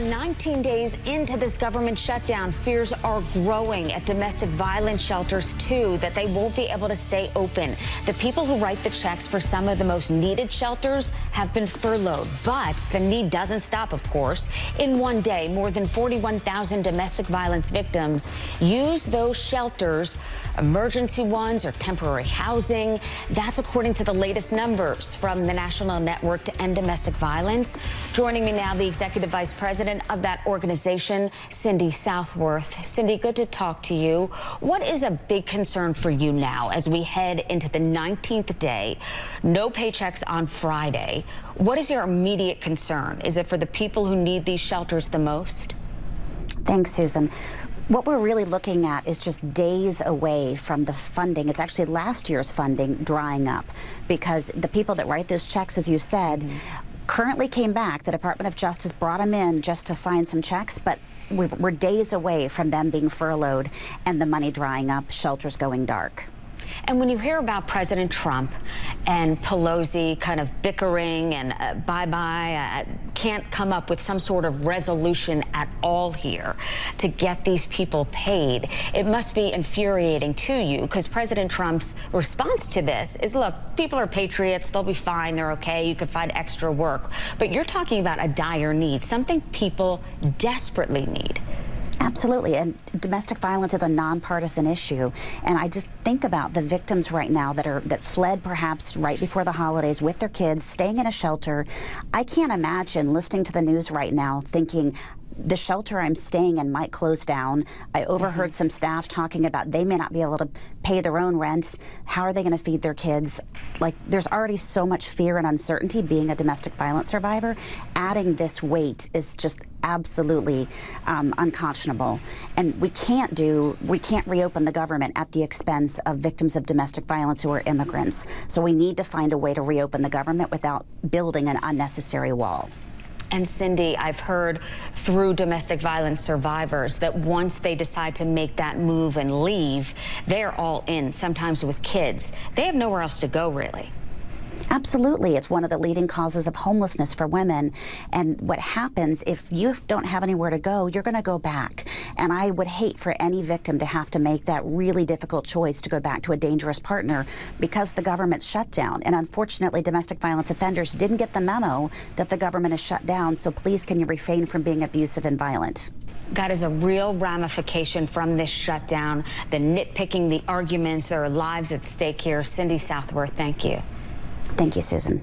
are 19 days into this government shutdown. Fears are growing at domestic violence shelters, too, that they won't be able to stay open. The people who write the checks for some of the most needed shelters have been furloughed. But the need doesn't stop, of course. In one day, more than 41,000 domestic violence victims use those shelters, emergency ones or temporary housing. That's according to the latest numbers from the National Network to End Domestic Violence. Joining me now, the Executive Vice President of that organization, Cindy Southworth. Cindy, good to talk to you. What is a big concern for you now as we head into the 19th day? No paychecks on Friday. What is your immediate concern? Is it for the people who need these shelters the most? Thanks, Susan. What we're really looking at is just days away from the funding. It's actually last year's funding drying up because the people that write those checks, as you said, currently came back. The Department of Justice brought them in just to sign some checks, but we're days away from them being furloughed and the money drying up, shelters going dark. And when you hear about President Trump and Pelosi kind of bickering and can't come up with some sort of resolution at all here to get these people paid, it must be infuriating to you, because President Trump's response to this is, look, people are patriots, they'll be fine, they're okay, you could find extra work. But you're talking about a dire need, something people desperately need. Absolutely, and domestic violence is a nonpartisan issue, and I just think about the victims right now that fled perhaps right before the holidays with their kids, staying in a shelter. I can't imagine listening to the news right now thinking, the shelter I'm staying in might close down. I overheard some staff talking about they may not be able to pay their own rent. How are they going to feed their kids? Like, there's already so much fear and uncertainty being a domestic violence survivor. Adding this weight is just absolutely unconscionable. And we can't reopen the government at the expense of victims of domestic violence who are immigrants. So we need to find a way to reopen the government without building an unnecessary wall. And Cindy, I've heard through domestic violence survivors that once they decide to make that move and leave, they're all in, sometimes with kids. They have nowhere else to go, really. Absolutely. It's one of the leading causes of homelessness for women. And what happens if you don't have anywhere to go, you're going to go back. And I would hate for any victim to have to make that really difficult choice to go back to a dangerous partner because the government's shut down. And unfortunately, domestic violence offenders didn't get the memo that the government is shut down. So please, can you refrain from being abusive and violent? That is a real ramification from this shutdown. The nitpicking, the arguments, there are lives at stake here. Cindy Southworth, thank you. Thank you, Susan.